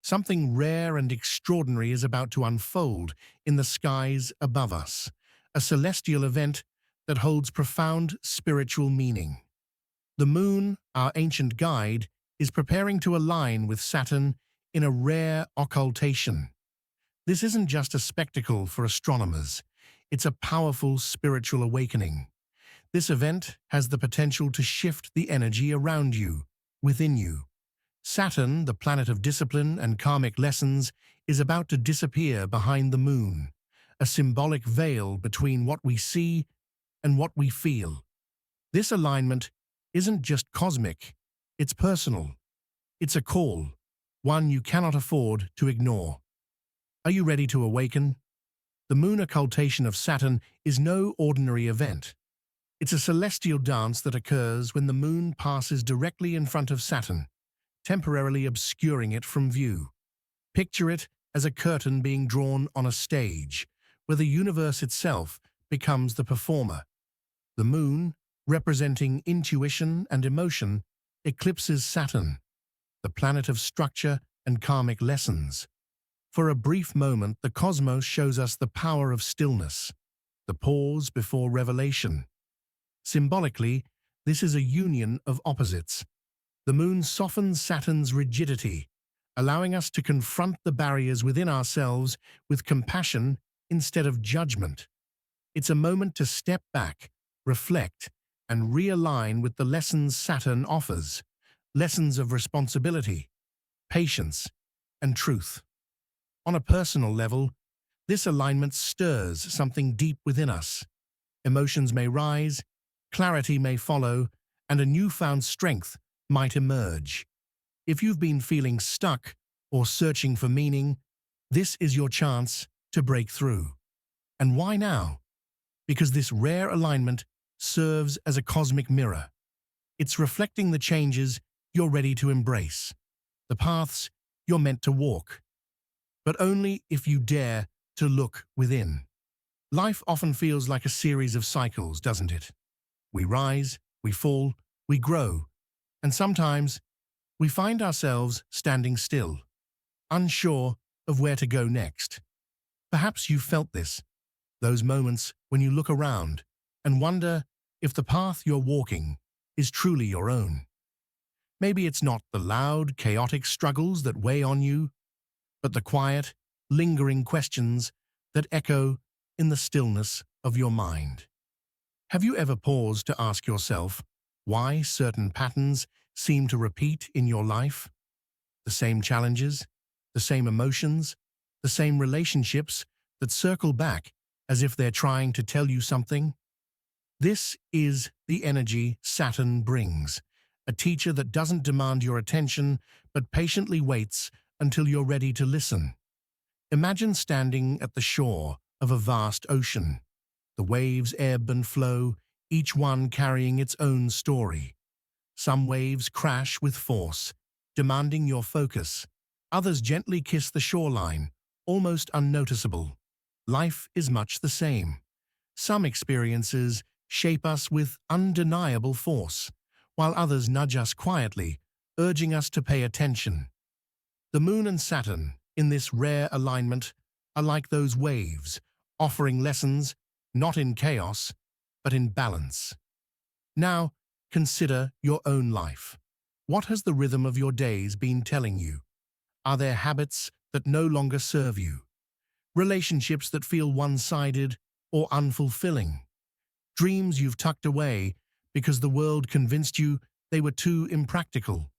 Something rare and extraordinary is about to unfold in the skies above us, a celestial event that holds profound spiritual meaning. The moon, our ancient guide, is preparing to align with Saturn in a rare occultation. This isn't just a spectacle for astronomers, it's a powerful spiritual awakening. This event has the potential to shift the energy around you, within you. Saturn, the planet of discipline and karmic lessons, is about to disappear behind the moon, a symbolic veil between what we see and what we feel. This alignment isn't just cosmic, it's personal. It's a call, one you cannot afford to ignore. Are you ready to awaken? The moon occultation of Saturn is no ordinary event. It's a celestial dance that occurs when the moon passes directly in front of Saturn, temporarily obscuring it from view. Picture it as a curtain being drawn on a stage, where the universe itself becomes the performer. The moon, representing intuition and emotion, eclipses Saturn, the planet of structure and karmic lessons. For a brief moment, the cosmos shows us the power of stillness, the pause before revelation. Symbolically, this is a union of opposites. The moon softens Saturn's rigidity, allowing us to confront the barriers within ourselves with compassion instead of judgment. It's a moment to step back, reflect, and realign with the lessons Saturn offers, lessons of responsibility, patience, and truth. On a personal level, this alignment stirs something deep within us. Emotions may rise, clarity may follow, and a newfound strength might emerge. If you've been feeling stuck or searching for meaning, this is your chance to break through. And why now? Because this rare alignment serves as a cosmic mirror. It's reflecting the changes you're ready to embrace, the paths you're meant to walk, but only if you dare to look within. Life often feels like a series of cycles, doesn't it? We rise, we fall, we grow, and sometimes we find ourselves standing still, unsure of where to go next. Perhaps you've felt this, those moments when you look around and wonder if the path you're walking is truly your own. Maybe it's not the loud, chaotic struggles that weigh on you, but the quiet, lingering questions that echo in the stillness of your mind. Have you ever paused to ask yourself why certain patterns seem to repeat in your life? The same challenges, the same emotions, the same relationships that circle back as if they're trying to tell you something? This is the energy Saturn brings, a teacher that doesn't demand your attention but patiently waits until you're ready to listen. Imagine standing at the shore of a vast ocean. The waves ebb and flow, each one carrying its own story. Some waves crash with force, demanding your focus. Others gently kiss the shoreline, almost unnoticeable. Life is much the same. Some experiences shape us with undeniable force, while others nudge us quietly, urging us to pay attention. The moon and Saturn, in this rare alignment, are like those waves, offering lessons not in chaos, but in balance. Now, consider your own life. What has the rhythm of your days been telling you? Are there habits that no longer serve you? Relationships that feel one-sided or unfulfilling? Dreams you've tucked away because the world convinced you they were too impractical?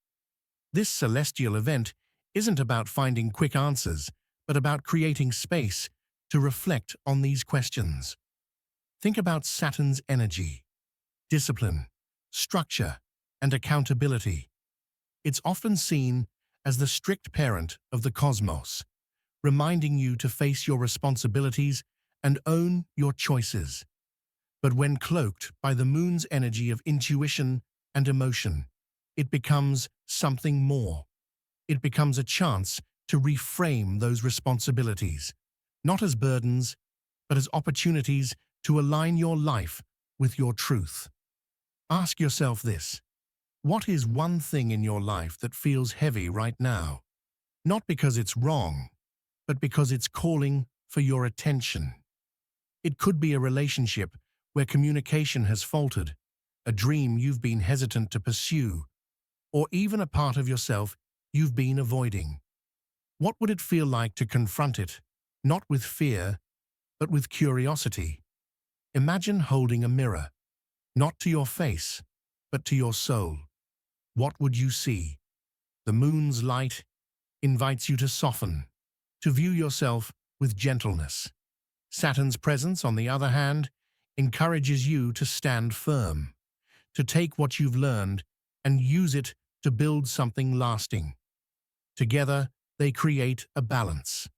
This celestial event isn't about finding quick answers, but about creating space to reflect on these questions. Think about Saturn's energy, discipline, structure, and accountability. It's often seen as the strict parent of the cosmos, reminding you to face your responsibilities and own your choices. But when cloaked by the moon's energy of intuition and emotion, it becomes something more. It becomes a chance to reframe those responsibilities, not as burdens, but as opportunities to align your life with your truth. Ask yourself this: what is one thing in your life that feels heavy right now? not because it's wrong, but because it's calling for your attention. It could be a relationship where communication has faltered, a dream you've been hesitant to pursue, or even a part of yourself you've been avoiding. What would it feel like to confront it, not with fear, but with curiosity? Imagine holding a mirror, not to your face, but to your soul. What would you see? The moon's light invites you to soften, to view yourself with gentleness. Saturn's presence, on the other hand, encourages you to stand firm, to take what you've learned and use it to build something lasting. Together, they create a balance,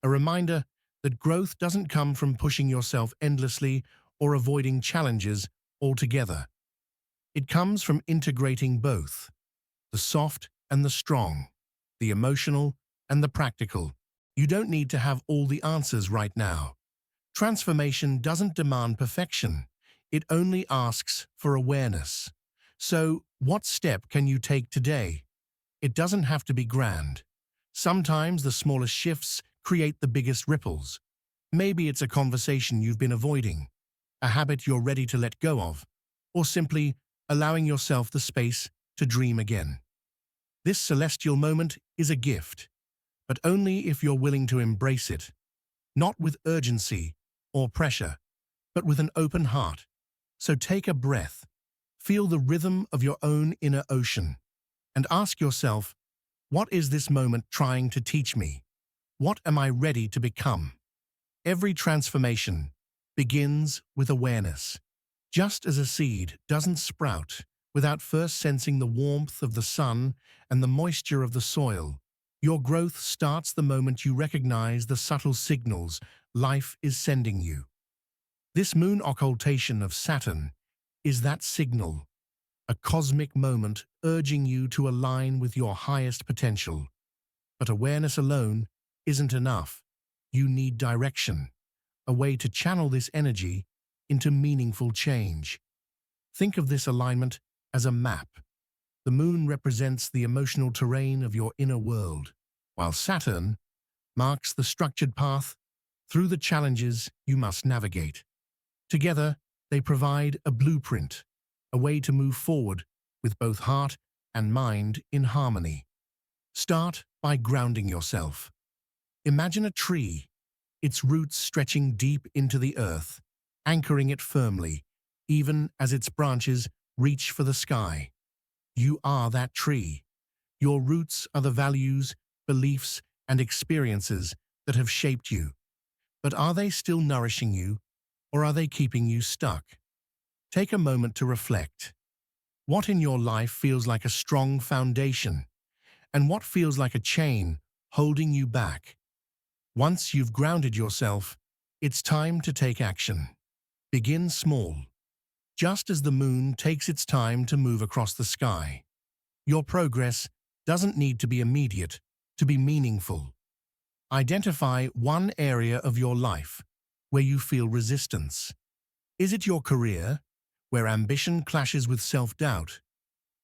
a reminder that growth doesn't come from pushing yourself endlessly or avoiding challenges altogether. It comes from integrating both, the soft and the strong, the emotional and the practical. You don't need to have all the answers right now. Transformation doesn't demand perfection. It only asks for awareness. So, what step can you take today? It doesn't have to be grand. Sometimes the smallest shifts create the biggest ripples. Maybe it's a conversation you've been avoiding, a habit you're ready to let go of, or simply allowing yourself the space to dream again. This celestial moment is a gift, but only if you're willing to embrace it, not with urgency or pressure, but with an open heart. So take a breath, feel the rhythm of your own inner ocean, and ask yourself, what is this moment trying to teach me? What am I ready to become? Every transformation begins with awareness. Just as a seed doesn't sprout without first sensing the warmth of the sun and the moisture of the soil, your growth starts the moment you recognize the subtle signals life is sending you. This moon occultation of Saturn is that signal, a cosmic moment urging you to align with your highest potential. But awareness alone isn't enough. You need direction, a way to channel this energy into meaningful change. Think of this alignment as a map. The moon represents the emotional terrain of your inner world, while Saturn marks the structured path through the challenges you must navigate. Together, they provide a blueprint, a way to move forward with both heart and mind in harmony. Start by grounding yourself. Imagine a tree, its roots stretching deep into the earth, anchoring it firmly, even as its branches reach for the sky. You are that tree. Your roots are the values, beliefs, and experiences that have shaped you. But are they still nourishing you, or are they keeping you stuck? Take a moment to reflect. What in your life feels like a strong foundation, and what feels like a chain holding you back? Once you've grounded yourself, it's time to take action. Begin small, just as the moon takes its time to move across the sky. Your progress doesn't need to be immediate to be meaningful. Identify one area of your life where you feel resistance. Is it your career, where ambition clashes with self-doubt?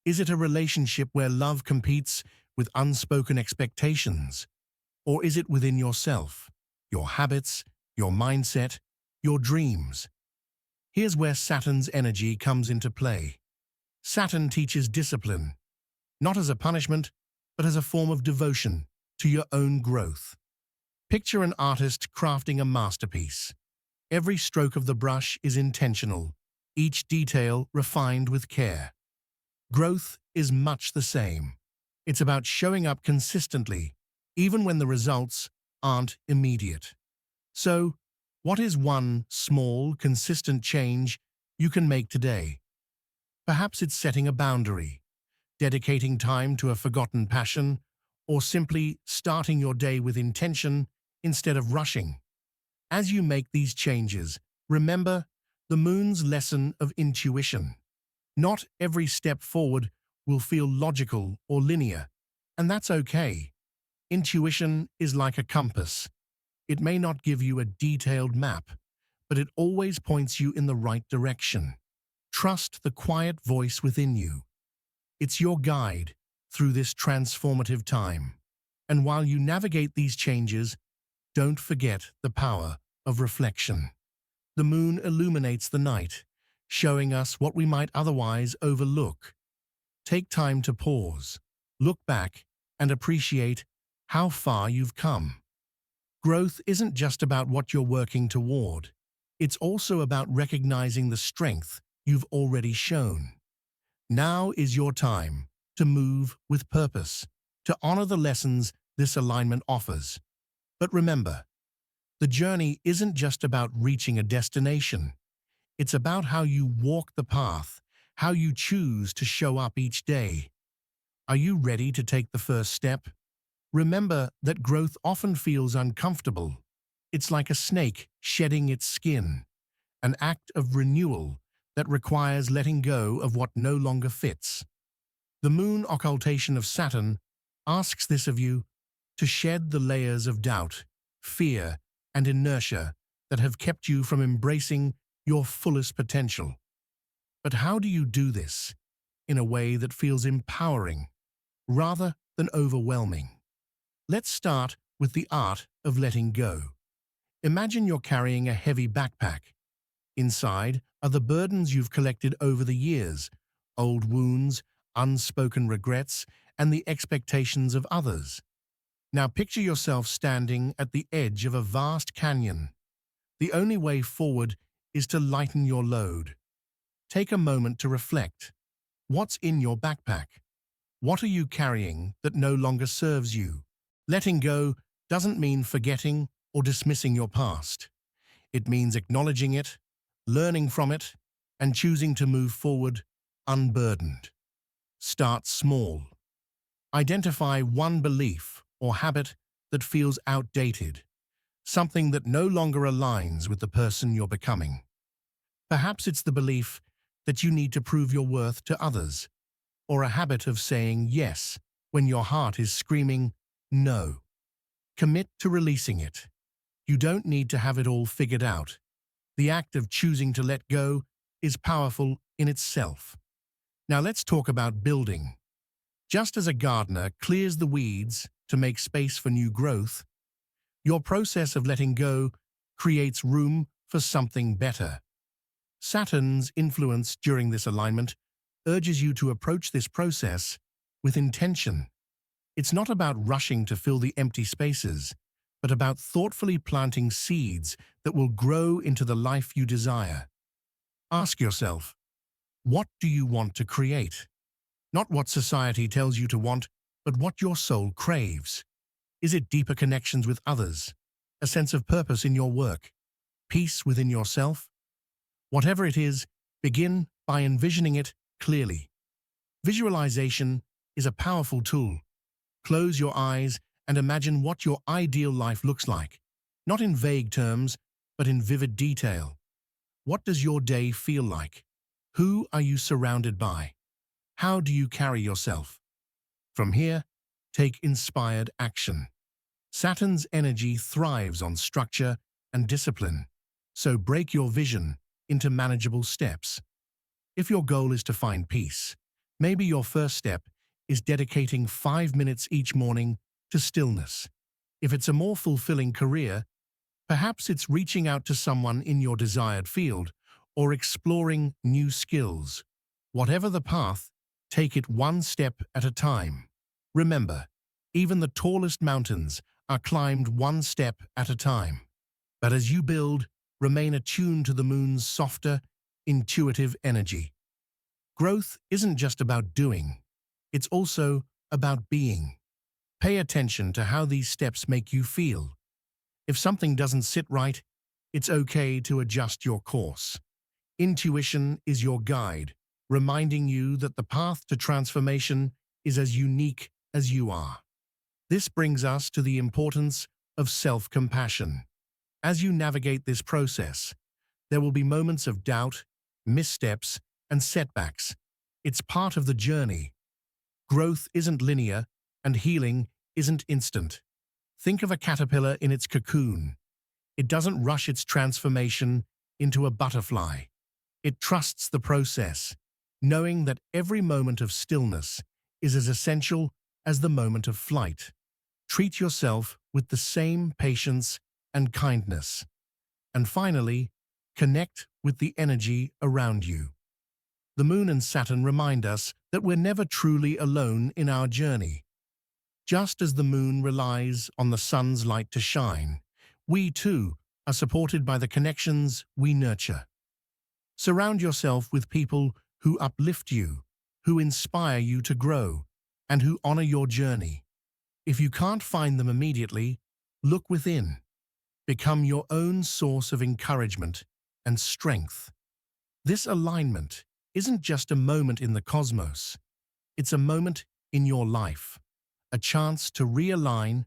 Is it a relationship where love competes with unspoken expectations? Or is it within yourself, your habits, your mindset, your dreams? Here's where Saturn's energy comes into play. Saturn teaches discipline, not as a punishment, but as a form of devotion to your own growth. Picture an artist crafting a masterpiece. Every stroke of the brush is intentional, each detail refined with care. Growth is much the same. It's about showing up consistently, even when the results aren't immediate. So, what is one small, consistent change you can make today? Perhaps it's setting a boundary, dedicating time to a forgotten passion, or simply starting your day with intention instead of rushing. As you make these changes, remember the moon's lesson of intuition. Not every step forward will feel logical or linear, and that's okay. Intuition is like a compass. It may not give you a detailed map, but it always points you in the right direction. Trust the quiet voice within you. It's your guide through this transformative time. And while you navigate these changes, don't forget the power of reflection. The moon illuminates the night, showing us what we might otherwise overlook. Take time to pause, look back, and appreciate how far you've come. Growth isn't just about what you're working toward. It's also about recognizing the strength you've already shown. Now is your time to move with purpose, to honor the lessons this alignment offers. But remember, the journey isn't just about reaching a destination. It's about how you walk the path, how you choose to show up each day. Are you ready to take the first step? Remember that growth often feels uncomfortable. It's like a snake shedding its skin, an act of renewal that requires letting go of what no longer fits. The moon occultation of Saturn asks this of you, to shed the layers of doubt, fear, and inertia that have kept you from embracing your fullest potential. But how do you do this in a way that feels empowering rather than overwhelming? Let's start with the art of letting go. Imagine you're carrying a heavy backpack. Inside are the burdens you've collected over the years, old wounds, unspoken regrets, and the expectations of others. Now picture yourself standing at the edge of a vast canyon. The only way forward is to lighten your load. Take a moment to reflect. What's in your backpack? What are you carrying that no longer serves you? Letting go doesn't mean forgetting or dismissing your past. It means acknowledging it, learning from it, and choosing to move forward unburdened. Start small. Identify one belief or habit that feels outdated, something that no longer aligns with the person you're becoming. Perhaps it's the belief that you need to prove your worth to others, or a habit of saying yes when your heart is screaming no. Commit to releasing it. You don't need to have it all figured out. The act of choosing to let go is powerful in itself. Now let's talk about building. Just as a gardener clears the weeds to make space for new growth, your process of letting go creates room for something better. Saturn's influence during this alignment urges you to approach this process with intention. It's not about rushing to fill the empty spaces, but about thoughtfully planting seeds that will grow into the life you desire. Ask yourself, what do you want to create? Not what society tells you to want, but what your soul craves. Is it deeper connections with others, a sense of purpose in your work, peace within yourself? Whatever it is, begin by envisioning it clearly. Visualization is a powerful tool. Close your eyes and imagine what your ideal life looks like, not in vague terms, but in vivid detail. What does your day feel like? Who are you surrounded by? How do you carry yourself? From here, take inspired action. Saturn's energy thrives on structure and discipline, so break your vision into manageable steps. If your goal is to find peace, maybe your first step is dedicating 5 minutes each morning to stillness. If it's a more fulfilling career, perhaps it's reaching out to someone in your desired field or exploring new skills. Whatever the path, take it one step at a time. Remember, even the tallest mountains are climbed one step at a time. But as you build, remain attuned to the moon's softer, intuitive energy. Growth isn't just about doing, it's also about being. Pay attention to how these steps make you feel. If something doesn't sit right, it's okay to adjust your course. Intuition is your guide, reminding you that the path to transformation is as unique as you are. This brings us to the importance of self-compassion. As you navigate this process, there will be moments of doubt, missteps, and setbacks. It's part of the journey. Growth isn't linear, and healing isn't instant. Think of a caterpillar in its cocoon. It doesn't rush its transformation into a butterfly. It trusts the process, knowing that every moment of stillness is as essential as the moment of flight. Treat yourself with the same patience and kindness. And finally, connect with the energy around you. The Moon and Saturn remind us that we're never truly alone in our journey. Just as the Moon relies on the Sun's light to shine, we too are supported by the connections we nurture. Surround yourself with people who uplift you, who inspire you to grow, and who honor your journey. If you can't find them immediately, look within. Become your own source of encouragement and strength. This alignment isn't just a moment in the cosmos, it's a moment in your life, a chance to realign,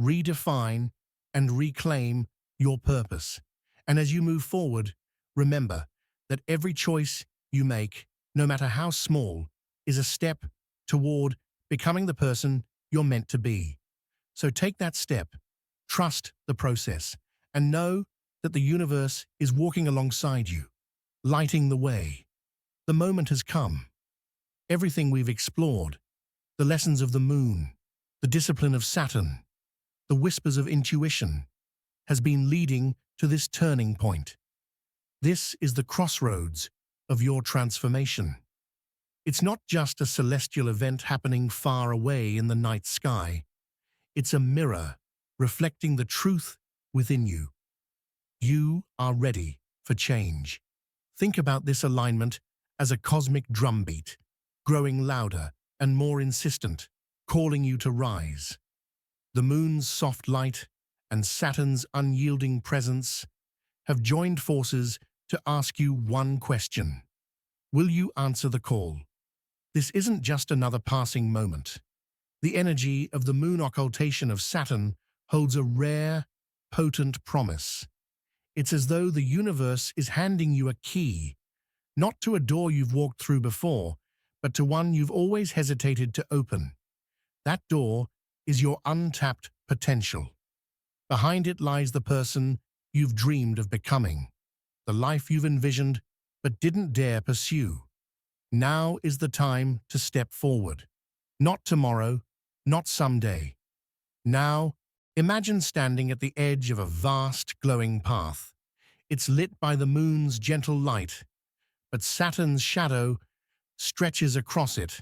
redefine, and reclaim your purpose. And as you move forward, remember that every choice you make, no matter how small, is a step toward becoming the person you're meant to be. So take that step, trust the process, and know that the universe is walking alongside you, lighting the way. The moment has come. Everything we've explored, the lessons of the Moon, the discipline of Saturn, the whispers of intuition, has been leading to this turning point. This is the crossroads of your transformation. It's not just a celestial event happening far away in the night sky. It's a mirror reflecting the truth within you. You are ready for change. Think about this alignment as a cosmic drumbeat, growing louder and more insistent, calling you to rise. The Moon's soft light and Saturn's unyielding presence have joined forces to ask you one question. Will you answer the call? This isn't just another passing moment. The energy of the Moon occultation of Saturn holds a rare, potent promise. It's as though the universe is handing you a key, not to a door you've walked through before, but to one you've always hesitated to open. That door is your untapped potential. Behind it lies the person you've dreamed of becoming, the life you've envisioned but didn't dare pursue. Now is the time to step forward. Not tomorrow, not someday. Now, imagine standing at the edge of a vast, glowing path. It's lit by the Moon's gentle light, but Saturn's shadow stretches across it,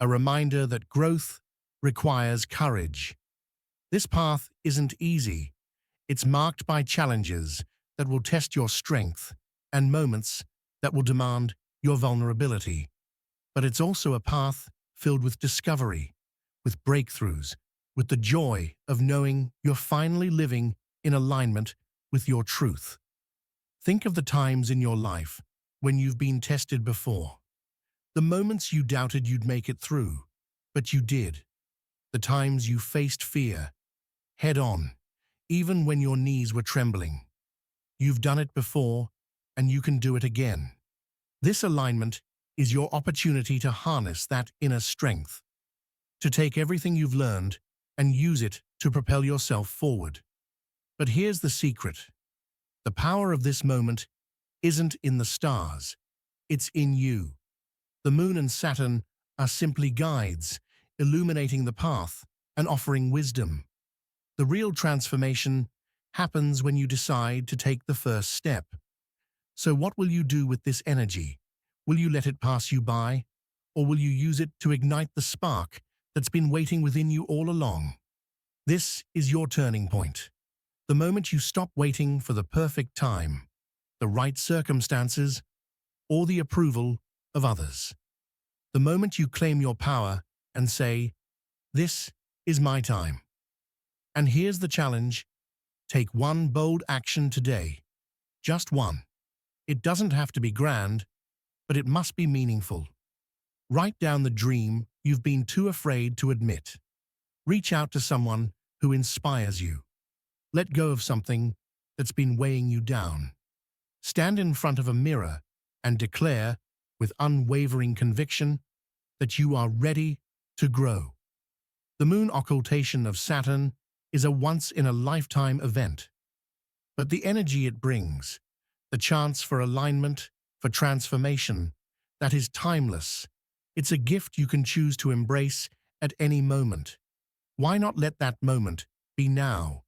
a reminder that growth requires courage. This path isn't easy. It's marked by challenges that will test your strength and moments that will demand your vulnerability. But it's also a path filled with discovery, with breakthroughs, with the joy of knowing you're finally living in alignment with your truth. Think of the times in your life when you've been tested before. The moments you doubted you'd make it through, but you did. The times you faced fear, head on, even when your knees were trembling. You've done it before, and you can do it again. This alignment is your opportunity to harness that inner strength, to take everything you've learned and use it to propel yourself forward. But here's the secret. The power of this moment isn't in the stars, it's in you. The Moon and Saturn are simply guides, illuminating the path and offering wisdom. The real transformation happens when you decide to take the first step. So what will you do with this energy? Will you let it pass you by, or will you use it to ignite the spark that's been waiting within you all along? This is your turning point. The moment you stop waiting for the perfect time, the right circumstances, or the approval of others. The moment you claim your power and say, "This is my time." And here's the challenge. Take one bold action today. Just one. It doesn't have to be grand, but it must be meaningful. Write down the dream you've been too afraid to admit. Reach out to someone who inspires you. Let go of something that's been weighing you down. Stand in front of a mirror and declare, with unwavering conviction, that you are ready to grow. The Moon occultation of Saturn is a once-in-a-lifetime event. But the energy it brings, the chance for alignment, for transformation, that is timeless. It's a gift you can choose to embrace at any moment. Why not let that moment be now?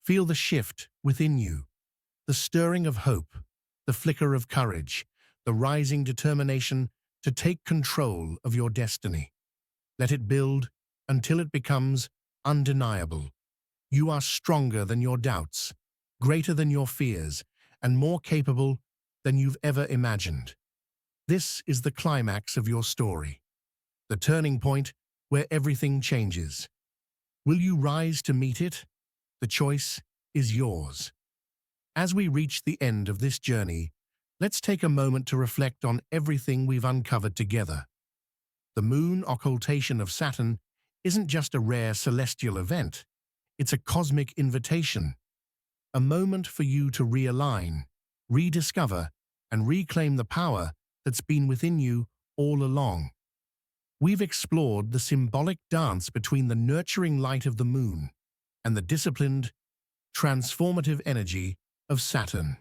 Feel the shift within you, the stirring of hope, the flicker of courage, the rising determination to take control of your destiny. Let it build until it becomes undeniable. You are stronger than your doubts, greater than your fears, and more capable than you've ever imagined. This is the climax of your story, the turning point where everything changes. Will you rise to meet it? The choice is yours. As we reach the end of this journey, let's take a moment to reflect on everything we've uncovered together. The moon occultation of Saturn isn't just a rare celestial event, it's a cosmic invitation, a moment for you to realign, rediscover, and reclaim the power that's been within you all along. We've explored the symbolic dance between the nurturing light of the moon and the disciplined, transformative energy of Saturn.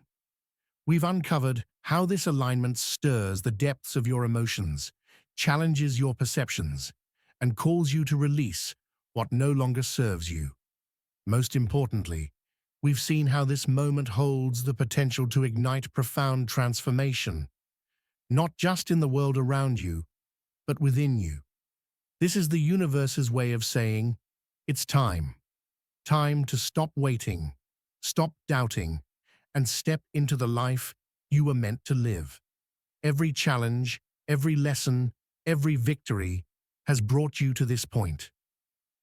We've uncovered how this alignment stirs the depths of your emotions, challenges your perceptions, and calls you to release what no longer serves you. Most importantly, we've seen how this moment holds the potential to ignite profound transformation, not just in the world around you, but within you. This is the universe's way of saying, it's time. Time to stop waiting, stop doubting, and step into the life you were meant to live. Every challenge, every lesson, every victory has brought you to this point.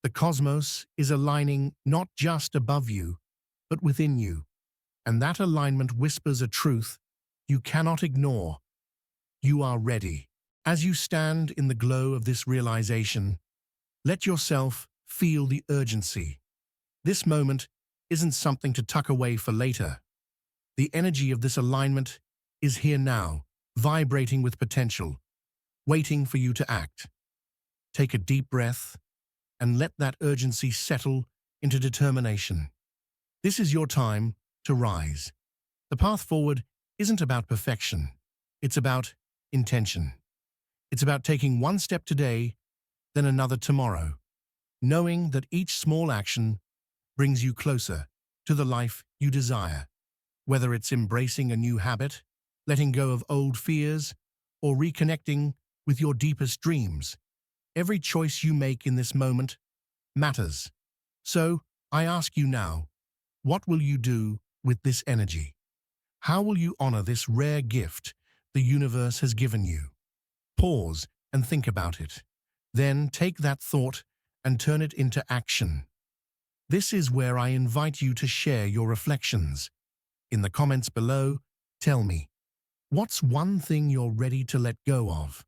The cosmos is aligning not just above you, but within you, and that alignment whispers a truth you cannot ignore. You are ready. As you stand in the glow of this realization, let yourself feel the urgency. This moment isn't something to tuck away for later. The energy of this alignment is here now, vibrating with potential, waiting for you to act. Take a deep breath and let that urgency settle into determination. This is your time to rise. The path forward isn't about perfection. It's about intention. It's about taking one step today, then another tomorrow, knowing that each small action brings you closer to the life you desire. Whether it's embracing a new habit, letting go of old fears, or reconnecting with your deepest dreams, every choice you make in this moment matters. So, I ask you now, what will you do with this energy? How will you honor this rare gift the universe has given you? Pause and think about it. Then take that thought and turn it into action. This is where I invite you to share your reflections. In the comments below, tell me, what's one thing you're ready to let go of?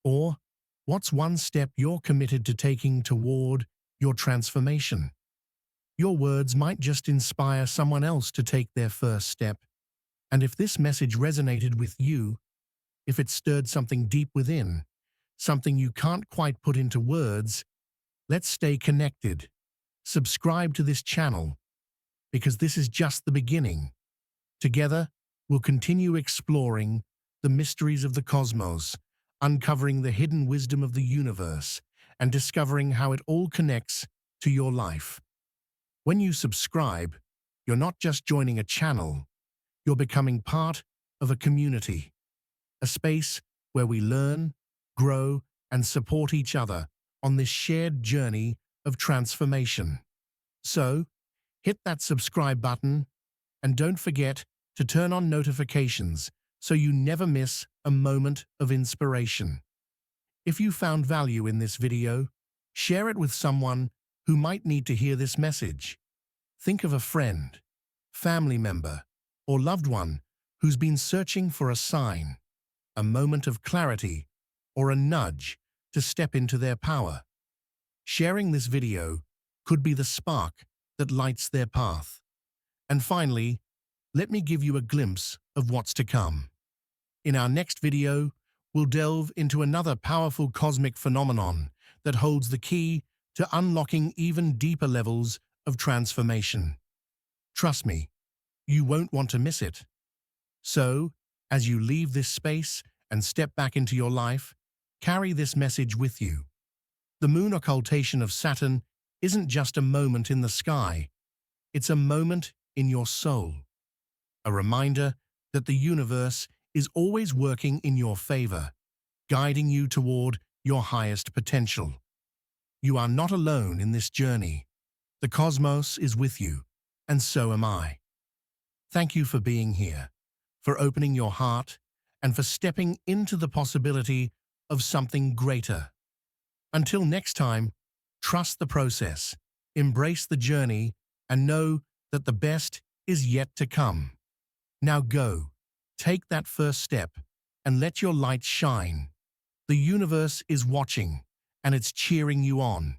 Or, what's one step you're committed to taking toward your transformation? Your words might just inspire someone else to take their first step. And if this message resonated with you, if it stirred something deep within, something you can't quite put into words, let's stay connected. Subscribe to this channel, because this is just the beginning. Together, we'll continue exploring the mysteries of the cosmos, uncovering the hidden wisdom of the universe, and discovering how it all connects to your life. When you subscribe, you're not just joining a channel, you're becoming part of a community, a space where we learn, grow, and support each other on this shared journey of transformation. So, hit that subscribe button and don't forget to turn on notifications so you never miss a moment of inspiration. If you found value in this video, share it with someone who might need to hear this message. Think of a friend, family member, or loved one who's been searching for a sign, a moment of clarity, or a nudge to step into their power. Sharing this video could be the spark that lights their path. And finally, let me give you a glimpse of what's to come. In our next video, we'll delve into another powerful cosmic phenomenon that holds the key to unlocking even deeper levels of transformation. Trust me, you won't want to miss it. So, as you leave this space and step back into your life, carry this message with you. The moon occultation of Saturn isn't just a moment in the sky, it's a moment in your soul. A reminder that the universe is always working in your favor, guiding you toward your highest potential. You are not alone in this journey. The cosmos is with you, and so am I. Thank you for being here, for opening your heart, and for stepping into the possibility of something greater. Until next time, trust the process, embrace the journey, and know that the best is yet to come. Now go, take that first step, and let your light shine. The universe is watching, and it's cheering you on.